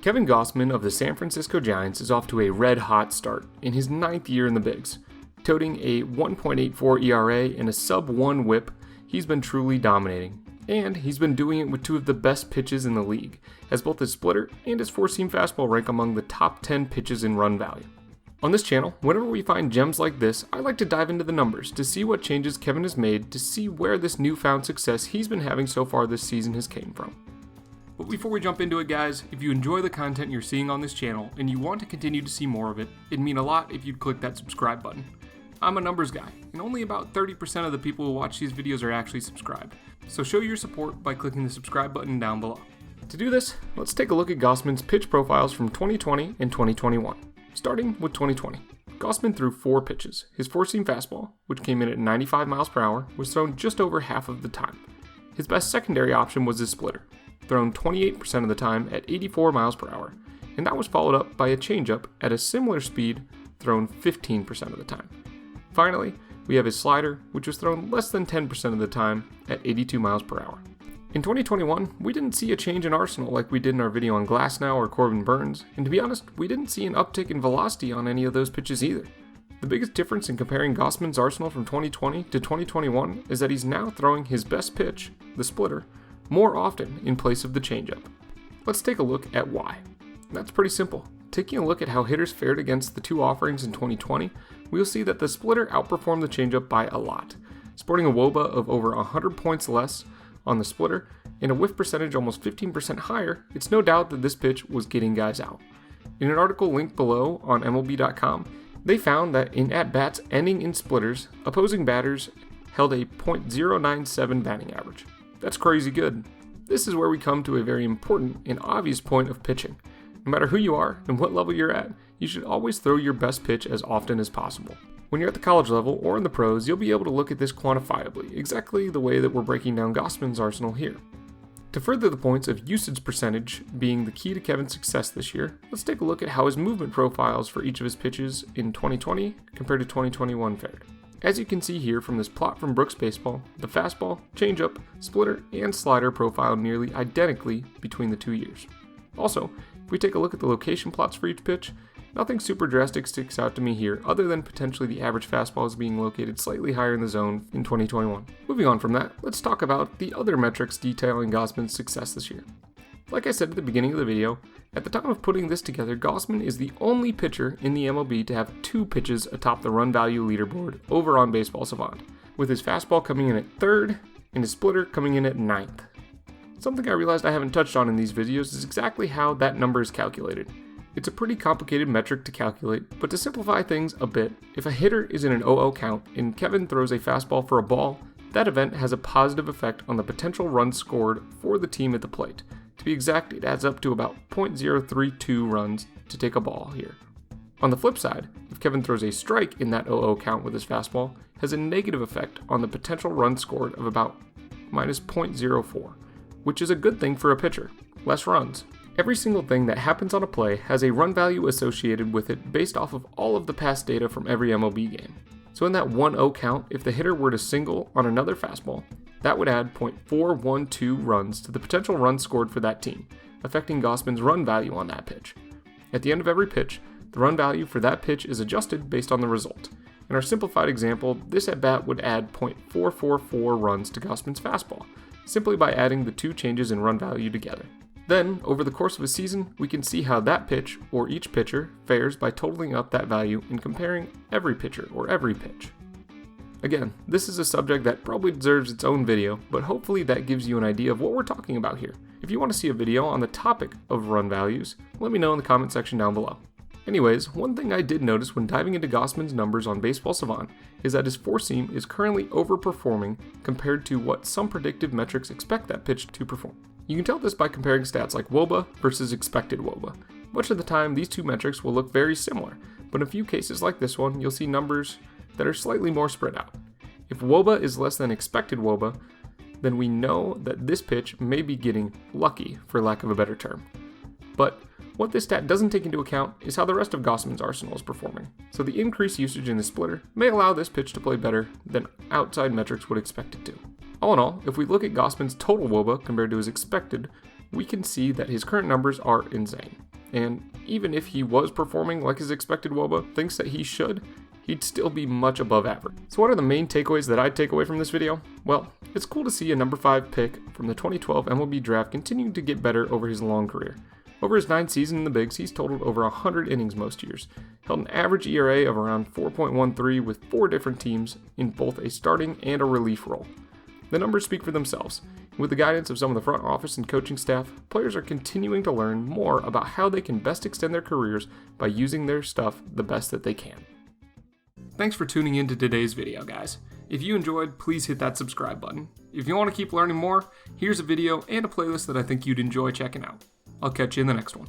Kevin Gausman of the San Francisco Giants is off to a red-hot start in his 9th year in the bigs. Toting a 1.84 ERA and a sub-1 whip, he's been truly dominating. And he's been doing it with two of the best pitches in the league, as both his splitter and his four-seam fastball rank among the top 10 pitches in run value. On this channel, whenever we find gems like this, I like to dive into the numbers to see what changes Kevin has made to see where this newfound success he's been having so far this season has came from. But before we jump into it, guys, if you enjoy the content you're seeing on this channel and you want to continue to see more of it, it'd mean a lot if you'd click that subscribe button. I'm a numbers guy, and only about 30% of the people who watch these videos are actually subscribed, so show your support by clicking the subscribe button down below. To do this, let's take a look at Gausman's pitch profiles from 2020 and 2021. Starting with 2020, Gausman threw 4 pitches. His four-seam fastball, which came in at 95 miles per hour, was thrown just over half of the time. His best secondary option was his splitter, thrown 28% of the time at 84 miles per hour, and that was followed up by a changeup at a similar speed, thrown 15% of the time. Finally, we have his slider, which was thrown less than 10% of the time at 82 miles per hour. In 2021, we didn't see a change in arsenal like we did in our video on Glasnow or Corbin Burns, and to be honest, we didn't see an uptick in velocity on any of those pitches either. The biggest difference in comparing Gausman's arsenal from 2020 to 2021 is that he's now throwing his best pitch, the splitter, more often in place of the changeup. Let's take a look at why. That's pretty simple. Taking a look at how hitters fared against the two offerings in 2020, we'll see that the splitter outperformed the changeup by a lot. Sporting a WOBA of over 100 points less on the splitter and a whiff percentage almost 15% higher, it's no doubt that this pitch was getting guys out. In an article linked below on MLB.com, they found that in at-bats ending in splitters, opposing batters held a .097 batting average. That's crazy good. This is where we come to a very important and obvious point of pitching. No matter who you are and what level you're at, you should always throw your best pitch as often as possible. When you're at the college level or in the pros, you'll be able to look at this quantifiably, exactly the way that we're breaking down Gausman's arsenal here. To further the points of usage percentage being the key to Kevin's success this year, let's take a look at how his movement profiles for each of his pitches in 2020 compared to 2021 fared. As you can see here from this plot from Brooks Baseball, the fastball, changeup, splitter, and slider profile nearly identically between the 2 years. Also, if we take a look at the location plots for each pitch, nothing super drastic sticks out to me here other than potentially the average fastballs being located slightly higher in the zone in 2021. Moving on from that, let's talk about the other metrics detailing Gausman's success this year. Like I said at the beginning of the video, at the time of putting this together, Gausman is the only pitcher in the MLB to have 2 pitches atop the run value leaderboard over on Baseball Savant, with his fastball coming in at 3rd and his splitter coming in at 9th. Something I realized I haven't touched on in these videos is exactly how that number is calculated. It's a pretty complicated metric to calculate, but to simplify things a bit, if a hitter is in an 0-0 count and Kevin throws a fastball for a ball, that event has a positive effect on the potential runs scored for the team at the plate. To be exact, it adds up to about .032 runs to take a ball here. On the flip side, if Kevin throws a strike in that 0-0 count with his fastball, it has a negative effect on the potential runs scored of about minus .04, which is a good thing for a pitcher, less runs. Every single thing that happens on a play has a run value associated with it based off of all of the past data from every MLB game. So in that 1-0 count, if the hitter were to single on another fastball, that would add .412 runs to the potential runs scored for that team, affecting Gausman's run value on that pitch. At the end of every pitch, the run value for that pitch is adjusted based on the result. In our simplified example, this at-bat would add .444 runs to Gausman's fastball, simply by adding the 2 changes in run value together. Then, over the course of a season, we can see how that pitch, or each pitcher, fares by totaling up that value and comparing every pitcher, or every pitch. Again, this is a subject that probably deserves its own video, but hopefully that gives you an idea of what we're talking about here. If you want to see a video on the topic of run values, let me know in the comment section down below. Anyways, one thing I did notice when diving into Gausman's numbers on Baseball Savant is that his four-seam is currently overperforming compared to what some predictive metrics expect that pitch to perform. You can tell this by comparing stats like WOBA versus expected WOBA. Much of the time, these two metrics will look very similar, but in a few cases like this one, you'll see numbers that are slightly more spread out. If WOBA is less than expected WOBA, then we know that this pitch may be getting lucky, for lack of a better term. But what this stat doesn't take into account is how the rest of Gausman's arsenal is performing, so the increased usage in the splitter may allow this pitch to play better than outside metrics would expect it to. All in all, if we look at Gausman's total WOBA compared to his expected, we can see that his current numbers are insane. and even if he was performing like his expected WOBA thinks that he should, he'd still be much above average. So what are the main takeaways that I'd take away from this video? Well, it's cool to see a number 5 pick from the 2012 MLB draft continuing to get better over his long career. Over his 9 seasons in the bigs, he's totaled over 100 innings most years, held an average ERA of around 4.13 with 4 different teams in both a starting and a relief role. The numbers speak for themselves. With the guidance of some of the front office and coaching staff, players are continuing to learn more about how they can best extend their careers by using their stuff the best that they can. Thanks for tuning in to today's video, guys. If you enjoyed, please hit that subscribe button. If you want to keep learning more, here's a video and a playlist that I think you'd enjoy checking out. I'll catch you in the next one.